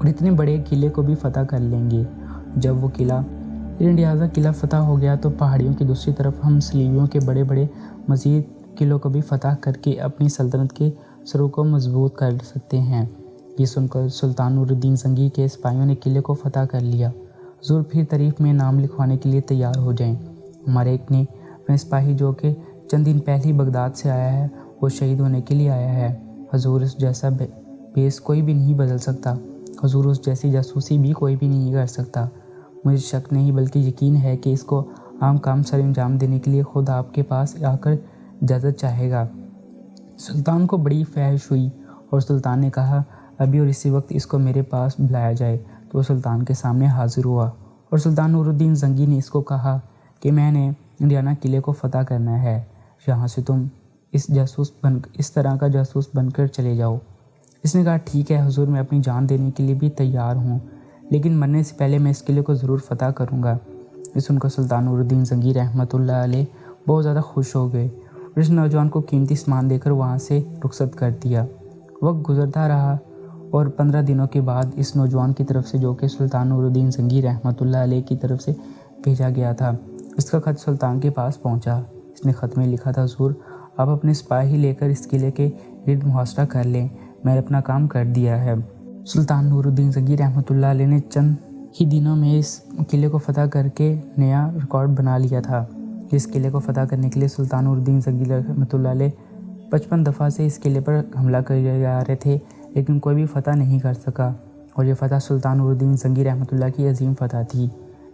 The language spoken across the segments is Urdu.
اور اتنے بڑے قلعے کو بھی فتح کر لیں گے۔ جب وہ قلعہ انڈیازا قلعہ فتح ہو گیا تو پہاڑیوں کی دوسری طرف ہم صلیبیوں کے بڑے بڑے مزید قلعوں کو بھی فتح کر کے اپنی سلطنت کے سروں کو مضبوط کر سکتے ہیں۔ یہ سن کر سلطان نور الدین زنگی کے سپاہیوں نے قلعے کو فتح کر لیا۔ حضور پھر تاریخ میں نام لکھوانے کے لیے تیار ہو جائیں۔ ہمارے ایک نے اپنے سپاہی جو کہ چند دن پہلے ہی بغداد سے آیا ہے، وہ شہید ہونے کے لیے آیا ہے۔ حضور اس جیسا بیس کوئی بھی نہیں بدل سکتا۔ حضور اس جیسی جاسوسی بھی کوئی بھی نہیں کر سکتا۔ مجھے شک نہیں بلکہ یقین ہے کہ اس کو عام کام سر انجام دینے کے لیے خود آپ کے پاس آ کر اجازت چاہے گا۔ سلطان کو بڑی خواہش ہوئی اور سلطان نے کہا ابھی اور اسی وقت اس کو میرے پاس بلایا جائے، تو وہ سلطان کے سامنے حاضر ہوا اور سلطان نور الدین زنگی نے اس کو کہا کہ میں نے انڈیانا قلعے کو فتح کرنا ہے، یہاں سے تم اس طرح کا جاسوس بن کر چلے جاؤ۔ اس نے کہا ٹھیک ہے حضور، میں اپنی جان دینے کے لیے بھی تیار ہوں، لیکن مرنے سے پہلے میں اس قلعے کو ضرور فتح کروں گا۔ اس سن کر سلطان نور الدین زنگی رحمۃ اللہ علیہ بہت زیادہ خوش ہو گئے اور اس نوجوان کو قیمتی سامان دے کر وہاں سے رخصت کر دیا۔ وقت گزرتا رہا اور 15 دنوں کے بعد اس نوجوان کی طرف سے، جو کہ سلطان نور الدین زنگی رحمۃ اللہ علیہ کی طرف سے بھیجا گیا تھا، اس کا خط سلطان کے پاس پہنچا۔ اس نے خط میں لکھا تھا حضور آپ اپنے سپاہی لے کر اس قلعے کے گرد محاصرہ کر لیں، میں نے اپنا کام کر دیا ہے۔ سلطان نور الدین زنگی رحمۃ اللہ علیہ نے چند ہی دنوں میں اس قلعے کو فتح کر کے نیا ریکارڈ بنا لیا تھا۔ اس قلعے کو فتح کرنے کے لیے سلطان نور الدین زنگی رحمۃ اللہ علیہ 55 دفعہ سے اس قلعے پر حملہ کر جا رہے تھے، لیکن کوئی بھی فتح نہیں کر سکا، اور یہ فتح سلطان نور الدین زنگی رحمۃ اللہ کی عظیم فتح تھی۔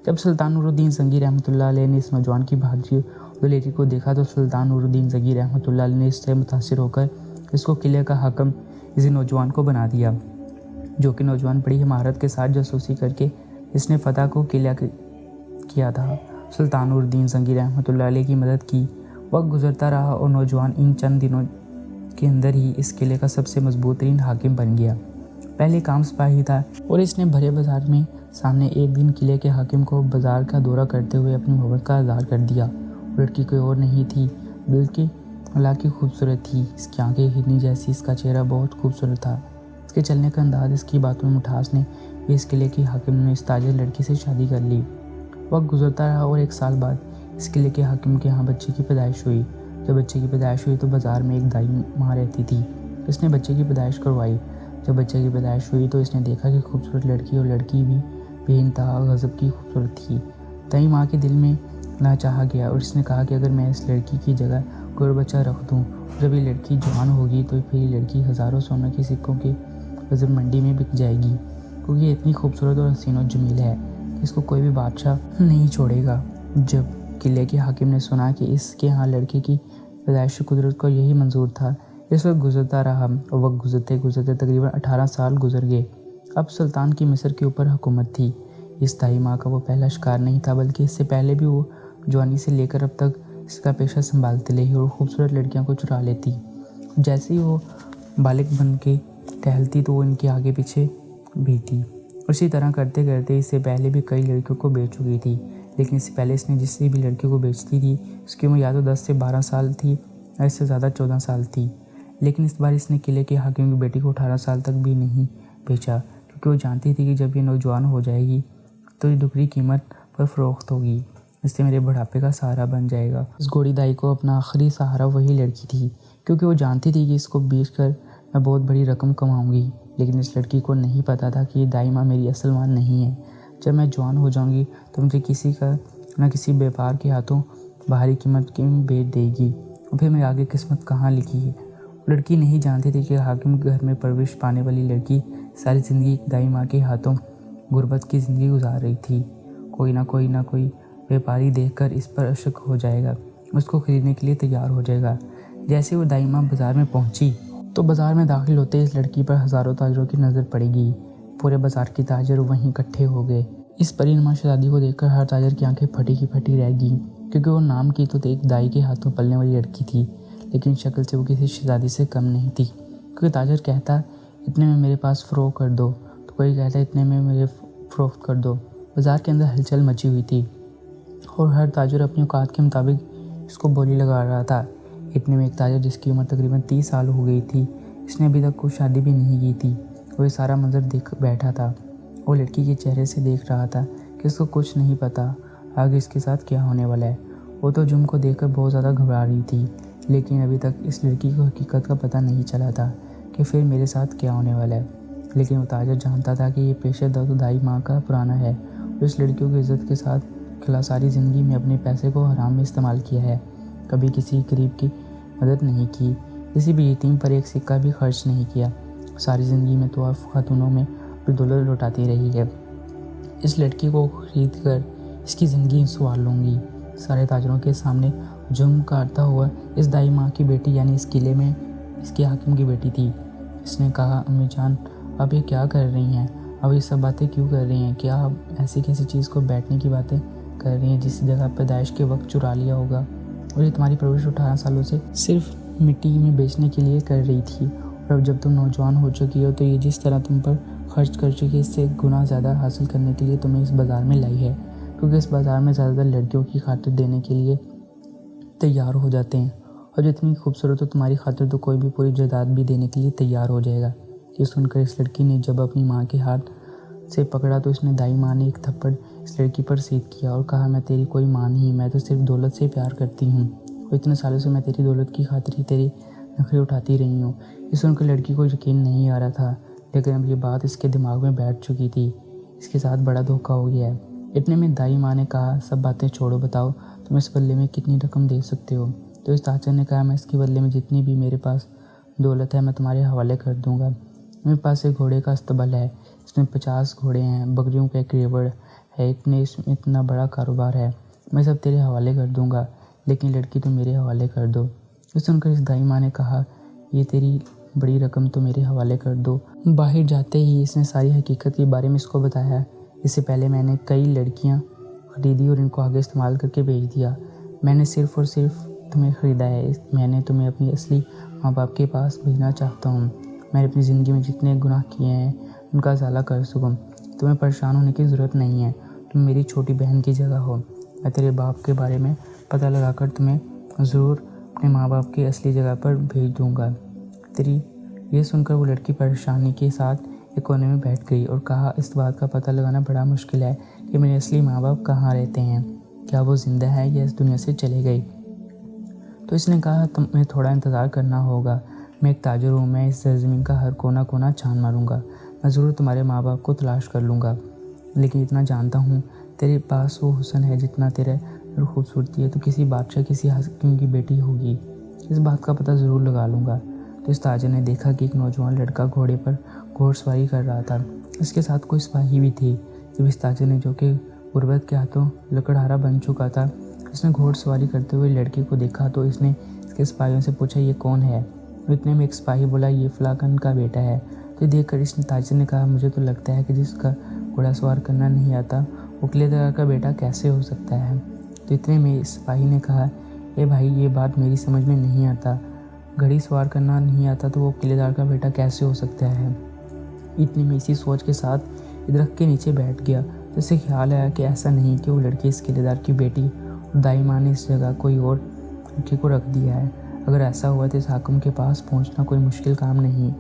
جب سلطان نور الدین زنگی رحمۃ اللہ علیہ نے اس نوجوان کی بہادری اور دلیری کو دیکھا تو سلطان نور الدین زنگی رحمۃ اللہ علیہ نے اس سے متاثر ہو کر اس کو قلعے کا حاکم اسی نوجوان کو بنا دیا، جو کہ نوجوان بڑی مہارت کے ساتھ جاسوسی کر کے اس نے فتح کو قلعہ کیا تھا۔ سلطان نور الدین زنگی رحمۃ اللہ علیہ کی مدد کی۔ وقت گزرتا رہا اور نوجوان ان چند دنوں کے اندر ہی اس قلعے کا سب سے مضبوط ترین حاکم بن گیا۔ پہلے کام سپاہی تھا اور اس نے بھرے بازار میں سامنے ایک دن قلعے کے حاکم کو بازار کا دورہ کرتے ہوئے اپنی محبت کا اظہار کر دیا۔ لڑکی کوئی اور نہیں تھی بلکہ اللہ کی خوبصورت تھی۔ اس کی آنکھیں ہرنی جیسی، اس کا چہرہ بہت خوبصورت تھا، اس کے چلنے کا انداز، اس کی باتوں میں مٹھاس نے اس قلعے کی حاکم نے اس تاجر لڑکی سے شادی کر لی۔ وقت گزرتا رہا اور 1 سال بعد اس قلعے کے حاکم کے ہاں بچے کی پیدائش ہوئی۔ جب بچے کی پیدائش ہوئی تو بازار میں ایک دائی ماں رہتی تھی، اس نے بچے کی پیدائش کروائی۔ جب بچے کی پیدائش ہوئی تو اس نے دیکھا کہ خوبصورت لڑکی، اور لڑکی بھی بے انتہا غضب کی خوبصورت تھی۔ دائی ماں کے دل میں نہ چاہا گیا اور اس نے کہا کہ اگر میں اس لڑکی کی جگہ کوئی اور بچہ رکھ دوں، جب یہ لڑکی جوان ہوگی تو پھر یہ لڑکی ہزاروں سونے کے سکوں کے وزن منڈی میں بک جائے گی، کیونکہ یہ اتنی خوبصورت اور حسین و جمیل ہے کہ اس کو کوئی بھی بادشاہ نہیں چھوڑے گا۔ جب قلعے کے حاکم نے سنا کہ اس کے ہاں لڑکے کی پیدائش قدرت کو یہی منظور تھا، اس وقت گزرتا رہا اور وقت گزرتے گزرتے تقریباً 18 سال گزر گئے۔ اب سلطان کی مصر کے اوپر حکومت تھی۔ اس دائی ماں کا وہ پہلا شکار نہیں تھا، بلکہ اس سے پہلے بھی وہ جوانی سے لے کر اب تک اس کا پیشہ سنبھالتے رہی اور خوبصورت لڑکیاں کو چرا لیتی۔ جیسے ہی وہ بالغ بن کے ٹہلتی تو وہ ان کے آگے پیچھے بھی تھی۔ اسی طرح کرتے کرتے اس سے پہلے بھی کئی لڑکیوں کو بیچ چکی تھی، لیکن اس سے پہلے اس نے جس سے بھی لڑکی کو بیچتی تھی اس کی عمر یا تو 10 سے 12 سال تھی یا اس سے زیادہ 14 سال تھی، لیکن اس بار اس نے قلعے کے حاکم کی بیٹی کو 18 سال تک بھی نہیں بیچا، کیونکہ وہ جانتی تھی کہ جب یہ نوجوان ہو جائے گی تو یہ دگنی قیمت پر فروخت ہوگی، اس سے میرے بڑھاپے کا سہارا بن جائے گا۔ اس گوڑی دائی کو اپنا آخری سہارا وہی لڑکی تھی، کیونکہ وہ جانتی تھی کہ اس کو بیچ کر میں بہت بڑی رقم کماؤں گی، لیکن اس لڑکی کو نہیں پتہ تھا کہ یہ دائی ماں میری اصل ماں نہیں ہے۔ جب میں جوان ہو جاؤں گی تو مجھے کسی کا نہ کسی بیپار کے ہاتھوں باہری قیمت میں بیچ دے گی، اور پھر میرے آگے قسمت کہاں لکھی ہے۔ لڑکی نہیں جانتی تھی کہ حاکم گھر میں پرورش پانے والی لڑکی ساری زندگی ایک دائی ماں کے ہاتھوں غربت کی زندگی گزار رہی تھی۔ کوئی نہ کوئی بیپاری دیکھ کر اس پر عاشق ہو جائے گا، اس کو خریدنے کے لیے تیار ہو جائے گا۔ جیسے وہ دائی ماں بازار میں پہنچی تو بازار میں داخل ہوتے اس لڑکی پر ہزاروں تاجروں کی نظر پڑے گی۔ پورے بازار کے تاجر وہیں اکٹھے ہو گئے۔ اس پری نما شہزادی کو دیکھ کر ہر تاجر کی آنکھیں پھٹی کی پھٹی رہ گئیں، کیونکہ وہ نام کی تو ایک دائی کے ہاتھوں پلنے والی لڑکی تھی، لیکن شکل سے وہ کسی شہزادی سے کم نہیں تھی۔ کیونکہ تاجر کہتا اتنے میں میرے پاس فروخت کر دو، تو کوئی کہتا اتنے میں میرے فروخت کر دو۔ بازار کے اندر ہلچل مچی ہوئی تھی اور ہر تاجر اپنی اوقات کے مطابق اس کو بولی لگا رہا تھا۔ اتنے میں ایک تاجر جس کی عمر تقریباً 30 سال ہو گئی تھی، اس نے ابھی تک کوئی شادی بھی نہیں کی تھی، وہ یہ سارا منظر دیکھ بیٹھا تھا۔ وہ لڑکی کے چہرے سے دیکھ رہا تھا کہ اس کو کچھ نہیں پتا آگے اس کے ساتھ کیا ہونے والا ہے۔ وہ تو جم کو دیکھ کر بہت زیادہ گھبرا رہی تھی، لیکن ابھی تک اس لڑکی کو حقیقت کا پتہ نہیں چلا تھا کہ پھر میرے ساتھ کیا ہونے والا ہے۔ لیکن وہ تاجر جانتا تھا کہ یہ پیشہ تو دائی ماں کا پرانا ہے۔ اس لڑکیوں کی عزت کے ساتھ کھلا ساری زندگی میں اپنے پیسے کو حرام میں استعمال کیا ہے، کبھی کسی غریب کی مدد نہیں کی، کسی بھی یتیم پر ایک سکہ بھی خرچ نہیں کیا، ساری زندگی میں تو خاتونوں میں اپنی دولت لوٹاتی رہی ہے۔ اس لڑکی کو خرید کر اس کی زندگی سنوار لوں گی۔ سارے تاجروں کے سامنے جم کاٹتا ہوا اس دائی ماں کی بیٹی یعنی اس قلعے میں اس کے حاکم کی بیٹی تھی۔ اس نے کہا، امی جان آپ یہ کیا کر رہی ہیں؟ اب یہ سب باتیں کیوں کر رہی ہیں؟ کیا آپ ایسی کیسی چیز کو بیٹھنے کی باتیں کر رہی ہیں جس جگہ پیدائش کے وقت چرا لیا ہوگا، اور یہ تمہاری پرورش 18 سالوں سے صرف مٹی میں بیچنے کے لیے کر رہی تھی، اور اب جب تم نوجوان ہو چکی ہو تو یہ جس طرح تم پر خرچ کر چکی ہے اس سے گنا زیادہ حاصل کرنے کے لیے تمہیں اس بازار میں لائی ہے، کیونکہ اس بازار میں زیادہ تر لڑکیوں کی خاطر دینے کے لیے تیار ہو جاتے ہیں، اور جتنی خوبصورت ہو تمہاری خاطر تو کوئی بھی پوری جائیداد بھی دینے کے لیے تیار ہو جائے گا۔ یہ سن کر اس لڑکی نے جب اپنی ماں کے ہاتھ سے پکڑا تو اس نے دائی ماں نے ایک تھپڑ اس لڑکی پر سیدھ کیا اور کہا، میں تیری کوئی ماں نہیں، میں تو صرف دولت سے پیار کرتی ہوں، اور اتنے سالوں سے میں تیری دولت کی خاطر ہی تیری نخرے اٹھاتی رہی ہوں۔ یہ سن کر لڑکی کو یقین نہیں آ رہا تھا، لیکن اب یہ بات اس کے دماغ میں بیٹھ چکی تھی، اس کے ساتھ بڑا دھوکہ ہو گیا ہے۔ اتنے میں دائی ماں نے کہا، سب باتیں چھوڑو، بتاؤ تم اس بدلے میں کتنی رقم دے سکتے ہو؟ تو اس تاجر نے کہا، میں اس کے بدلے میں جتنی بھی میرے پاس دولت ہے میں تمہارے حوالے کر دوں گا۔ میرے پاس ایک گھوڑے کا استبل ہے، اس میں 50 گھوڑے ہیں، بکریوں کا ایک ریوڑ ہے، اس میں اتنا بڑا کاروبار ہے، میں سب تیرے حوالے کر دوں گا، لیکن لڑکی تو میرے حوالے کر دو۔ یہ سن کر اس دائی ماں نے کہا، یہ تیری بڑی رقم تو میرے حوالے کر دو۔ باہر جاتے ہی اس نے ساری حقیقت کے بارے میں اس کو بتایا، اس سے پہلے میں نے کئی لڑکیاں خریدی اور ان کو آگے استعمال کر کے بیچ دیا، میں نے صرف اور صرف تمہیں خریدا ہے، میں نے تمہیں اپنی اصلی ماں باپ کے پاس بھیجنا چاہتا ہوں، میں نے اپنی زندگی میں جتنے گناہ کیے ہیں ان کا ازالہ کر سکوں، تمہیں پریشان ہونے کی ضرورت نہیں ہے، تم میری چھوٹی بہن کی جگہ ہو، میں تیرے باپ کے بارے میں پتہ لگا کر تمہیں ضرور اپنے ماں باپ کی اصلی جگہ پر بھیج دوں گا۔ تیری یہ سن کر وہ لڑکی پریشانی کے ساتھ ایک کونے میں بیٹھ گئی اور کہا، اس بات کا پتہ لگانا بڑا مشکل ہے کہ میرے اصلی ماں باپ کہاں رہتے ہیں، کیا وہ زندہ ہے یا اس دنیا سے چلے گئے؟ تو اس نے کہا، تمہیں تھوڑا انتظار کرنا ہوگا، میں ایک تاجر ہوں، میں اس زمین کا ہر کونا کونا چھان ماروں گا، میں ضرور تمہارے ماں باپ کو تلاش کر لوں گا، لیکن اتنا جانتا ہوں تیرے پاس وہ حسن ہے جتنا تیرے خوبصورتی ہے تو کسی بادشاہ کسی حاکم کی بیٹی ہوگی، اس بات کا پتہ ضرور لگا لوں گا۔ تو اس تاجر نے دیکھا کہ ایک نوجوان لڑکا گھوڑے پر گھوڑ سواری کر رہا تھا، اس کے ساتھ کوئی سپاہی بھی تھی۔ جب اس تاجر نے جو کہ غربت کے ہاتھوں لکڑہارا بن چکا تھا، اس نے گھوڑ سواری کرتے ہوئے لڑکی کو دیکھا تو اس نے اس کے سپاہیوں سے پوچھا، یہ کون ہے؟ اتنے میں ایک سپاہی بولا، یہ فلاں کن کا بیٹا ہے۔ تو دیکھ کر اس تاجر نے کہا، مجھے تو لگتا ہے کہ جس کا گھوڑا سوار کرنا نہیں آتا وہ قلعے دار کا بیٹا کیسے ہو سکتا ہے؟ تو اتنے میں اس سپاہی نے کہا، اے بھائی یہ بات میری سمجھ میں نہیں آتا، گھڑی سوار کرنا نہیں آتا تو وہ قلعے دار کا بیٹا کیسے ہو سکتا ہے؟ اتنے میں اسی سوچ کے ساتھ درخت کے نیچے بیٹھ گیا، تو اسے خیال آیا کہ ایسا نہیں کہ وہ لڑکی اس قلعے دار کی بیٹی اور دائی ماں نے اس جگہ کوئی اور لڑکی کو رکھ دیا ہے، اگر ایسا ہوا تو اس حاکم کے پاس پہنچنا کوئی مشکل کام نہیں۔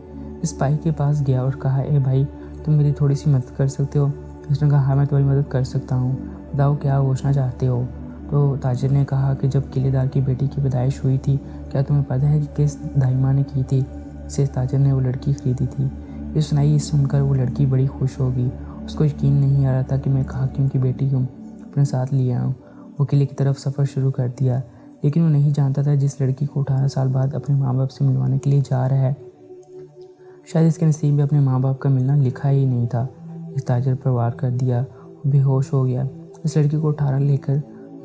اس سپاہی کے پاس گیا اور کہا، اے بھائی تم میری تھوڑی سی مدد کر سکتے ہو؟ اس نے کہا، ہاں میں تمہاری مدد کر سکتا ہوں، بتاؤ کیا پوچھنا چاہتے ہو؟ تو تاجر نے کہا کہ جب قلعے دار کی بیٹی کی پیدائش ہوئی تھی کیا تمہیں پتہ ہے کہ کس دائی ماں نے کی تھی؟ اسے تاجر نے وہ لڑکی خریدی تھی۔ یہ سن کر وہ لڑکی بڑی خوش ہوگی، اس کو یقین نہیں آ رہا تھا کہ میں حاکم کی بیٹی ہوں، اپنے ساتھ لے آؤں۔ وہ قلعے کی طرف سفر شروع کر دیا، لیکن وہ نہیں جانتا تھا جس لڑکی کو 18 سال بعد اپنے ماں باپ سے ملوانے کے لیے جا رہا ہے شاید اس کے نصیب میں اپنے ماں باپ کا ملنا لکھا ہی نہیں تھا۔ اس تاجر پر وار کر دیا، وہ بے ہوش ہو گیا۔ اس لڑکی کو 18 لے کر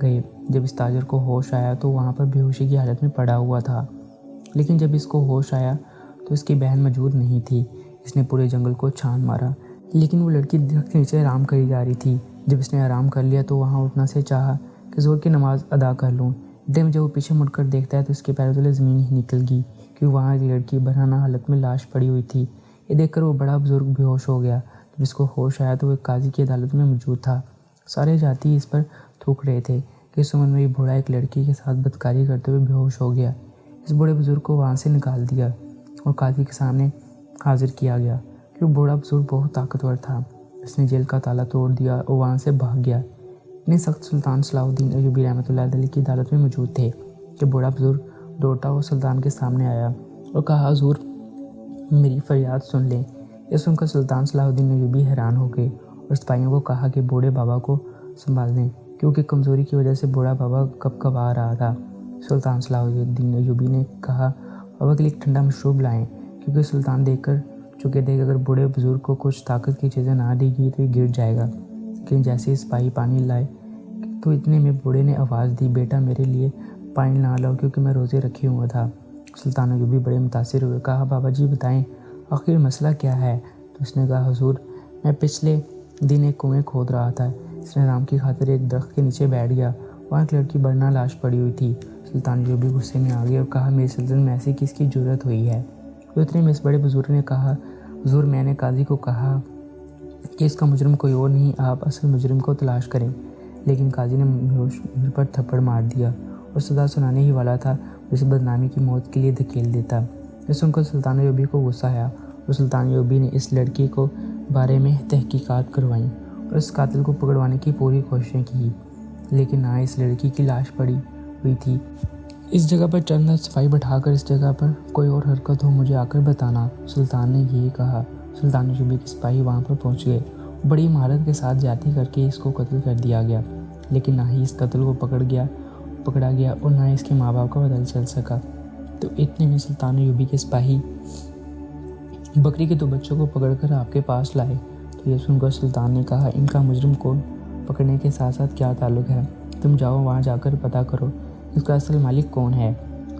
گئے۔ جب اس تاجر کو ہوش آیا تو وہاں پر بے ہوشی کی حالت میں پڑا ہوا تھا، لیکن جب اس کو ہوش آیا تو اس کی بہن موجود نہیں تھی۔ اس نے پورے جنگل کو چھان مارا، لیکن وہ لڑکی درخت کے نیچے آرام کری جا رہی تھی۔ جب اس نے آرام کر لیا تو وہاں اٹھنا سے چاہا کہ زور کی نماز ادا کر لوں، لیکن جب وہ پیچھے مڑ کر دیکھتا ہے تو اس کے پیروں تلے زمین ہی نکل گئی، کیونکہ وہاں ایک لڑکی برہنہ حالت میں لاش پڑی ہوئی تھی۔ یہ دیکھ کر وہ بڑا بزرگ بے ہوش ہو گیا۔ جب اس کو ہوش آیا تو وہ ایک قاضی کی عدالت میں موجود تھا۔ سارے جاتی اس پر تھوک رہے تھے کہ اس عمر میں یہ بوڑھا ایک لڑکی کے ساتھ بدکاری کرتے ہوئے بے ہوش ہو گیا۔ اس بوڑھے بزرگ کو وہاں سے نکال دیا اور قاضی کے سامنے حاضر کیا گیا کہ کہ وہ بوڑھا بزرگ بہت طاقتور تھا۔ اس نے جیل کا تالا توڑ دیا اور وہاں سے بھاگ گیا۔ اتنے سخت سلطان صلاح الدین ایوبی رحمۃ اللہ علیہ کی عدالت میں موجود تھے کہ بوڑھا بزرگ دوڑتا ہوا سلطان کے سامنے آیا اور کہا، حضور میری فریاد سن لیں۔ یہ سن کر سلطان صلاح الدین ایوبی حیران ہو گئے اور سپاہیوں کو کہا کہ بوڑھے بابا کو سنبھال لیں، کیونکہ کمزوری کی وجہ سے بوڑھا بابا کب کب آ رہا تھا۔ سلطان صلاح الدین ایوبی نے کہا، بابا کے لیے ایک ٹھنڈا مشروب لائیں، کیونکہ سلطان دیکھ کر چکے تھے کہ اگر بوڑھے بزرگ کو کچھ طاقت کی چیزیں نہ دی گئی تو یہ گر جائے گا۔ لیکن جیسے ہی سپاہی پانی لائے تو اتنے میں بوڑھے نے آواز دی، بیٹا میرے لیے پانی نہ لاؤ کیونکہ میں روزے رکھے ہوا تھا۔ سلطان ایوبی بڑے متاثر ہوئے، کہا، بابا جی بتائیں آخر مسئلہ کیا ہے؟ تو اس نے کہا، حضور میں پچھلے دن ایک کنویں کھود رہا تھا، اس نے آرام کی خاطر ایک درخت کے نیچے بیٹھ گیا، وہاں ایک لڑکی برنا لاش پڑی ہوئی تھی۔ سلطان ایوبی غصے میں آ گئے اور کہا، میری سلطنت میں ایسی کس کی جرت ہوئی ہے؟ تو اتنے میں اس بڑے بزرگ نے کہا، حضور میں نے قاضی کو کہا کہ اس کا مجرم کوئی اور نہیں، آپ اصل مجرم کو تلاش کریں، لیکن قاضی نے مجھ پر تھپڑ مار دیا اور سزا سنانے ہی والا تھا، اسے بدنامی کی موت کے لیے دھکیل دیتا۔ یہ سن کر سلطان ایوبی کو غصہ آیا اور سلطان ایوبی نے اس لڑکی کو بارے میں تحقیقات کروائیں اور اس قاتل کو پکڑوانے کی پوری کوششیں کی، لیکن نہ اس لڑکی کی لاش پڑی ہوئی تھی۔ اس جگہ پر چند صفائی بٹھا کر اس جگہ پر کوئی اور حرکت ہو مجھے آ کر بتانا، سلطان نے یہی کہا۔ سلطان ایوبی کے سپاہی وہاں پر پہنچ گئے، بڑی مہارت کے ساتھ زیادتی کر کے اس کو قتل کر دیا گیا، لیکن نہ ہی اس قتل کو پکڑا گیا اور نہ اس کے ماں باپ کا پتہ چل سکا۔ تو اتنے میں سلطان ایوبی کے سپاہی بکری کے 2 بچوں کو پکڑ کر آپ کے پاس لائے۔ تو یہ سن کر سلطان نے کہا، ان کا مجرم کو پکڑنے کے ساتھ ساتھ کیا تعلق ہے؟ تم جاؤ وہاں جا کر پتہ کرو اس کا اصل مالک کون ہے۔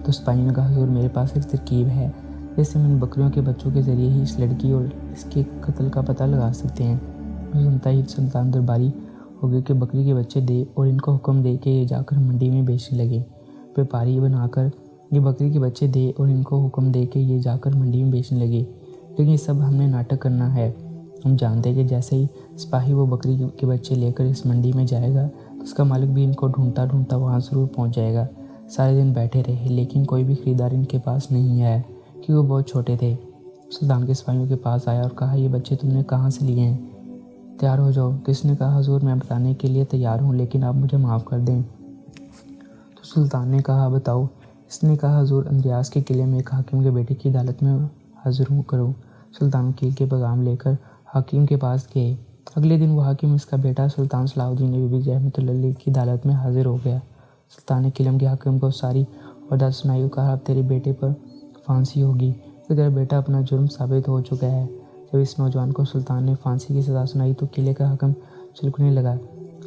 تو سپاہی نے کہا، حضور میرے پاس ایک ترکیب ہے، جس سے ہم ان بکریوں کے بچوں کے ذریعے ہی اس لڑکی اور اس کے قتل کا پتہ لگا سکتے ہیں۔ سنتا ہی سلطان درباری ہو گئے کہ بکری کے بچے دے اور ان کو حکم دے کہ یہ جا کر منڈی میں بیچنے لگے۔ بیپاری بنا کر یہ بکری کے بچے دے اور ان کو حکم دے کہ یہ جا کر منڈی میں بیچنے لگے۔ لیکن یہ سب ہم نے ناٹک کرنا ہے، ہم جانتے ہیں کہ جیسے ہی سپاہی وہ بکری کے بچے لے کر اس منڈی میں جائے گا تو اس کا مالک بھی ان کو ڈھونڈتا وہاں ضرور پہنچ جائے گا۔ سارے دن بیٹھے رہے لیکن کوئی بھی خریدار ان کے پاس نہیں آیا کیونکہ وہ بہت چھوٹے تھے۔ سلطان کے سپاہیوں کے پاس آیا اور کہا، یہ بچے تم نے کہاں سے لیے ہیں؟ تیار ہو جاؤ۔ تو اس نے کہا، حضور میں بتانے کے لیے تیار ہوں لیکن آپ مجھے معاف کر دیں۔ تو سلطان نے کہا، بتاؤ۔ اس نے کہا، حضور اندریاس کے قلعے میں ایک حاکم کے بیٹے کی عدالت میں حاضر کروں۔ سلطان وکیل کے پیغام لے کر حاکم کے پاس گئے۔ اگلے دن وہ حاکم اس کا بیٹا سلطان صلاح الدین ایوبی رحمۃ اللہ علیہ کی عدالت میں حاضر ہو گیا۔ سلطان نے قلعے کے حاکم کو ساری وردات سنائی اور کہا، اب تیرے بیٹے پر پھانسی ہوگی کیونکہ تیرا بیٹا اپنا جرم ثابت ہو چکا ہے۔ جب اس نوجوان کو سلطان نے پھانسی کی سزا سنائی تو قلعے کا حاکم چلکنے لگا،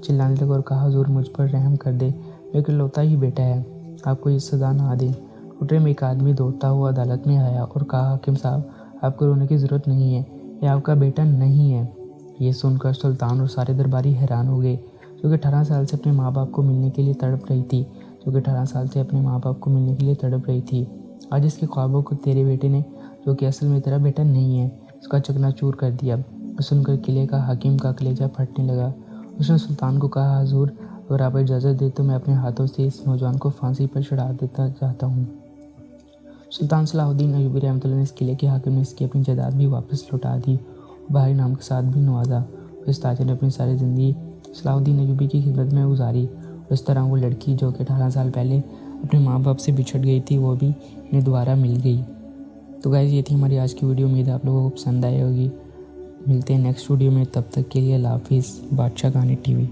چلانے لگا اور کہا، حضور مجھ پر رحم کر دے، میرا اکلوتا ہی بیٹا ہے، آپ کو یہ سزا نہ دیں۔ ٹوٹے میں ایک آدمی دوڑتا ہوا عدالت میں آیا اور کہا، حاکم صاحب آپ کو رونے کی ضرورت نہیں ہے، یہ آپ کا بیٹا نہیں ہے۔ یہ سن کر سلطان اور سارے درباری حیران ہو گئے، جو کہ 18 سال سے اپنے ماں باپ کو ملنے کے لیے تڑپ رہی تھی، آج اس کے خوابوں کو تیرے بیٹے نے، جو کہ اصل میں تیرا بیٹا نہیں ہے، اس کا چکنا چور کر دیا۔ سن کر قلعے کا حاکم کا کلیجہ پھٹنے لگا۔ اس نے سلطان کو کہا، حضور اگر آپ اجازت دیں تو میں اپنے ہاتھوں سے اس نوجوان کو پھانسی پر چڑھا دیتا چاہتا ہوں۔ سلطان صلاح الدین ایوبی رحمۃ اللہ علیہ اس قلعے کے حاکم نے اس کی اپنی جائیداد بھی واپس لوٹا دی اور بھاری نام کے ساتھ بھی نوازا۔ اس تاجر نے اپنی ساری زندگی صلاح الدین ایوبی کی خدمت میں گزاری اور اس طرح وہ لڑکی جو کہ 18 سال پہلے اپنے ماں باپ سے بچھڑ گئی تھی وہ بھی انہیں دوبارہ مل گئی۔ تو گائز یہ تھی ہماری آج کی ویڈیو، امید ہے آپ لوگوں کو پسند آئی ہوگی۔ ملتے ہیں نیکسٹ ویڈیو میں، تب تک کے لیے اللہ حافظ۔ بادشاہ کہانی ٹی وی۔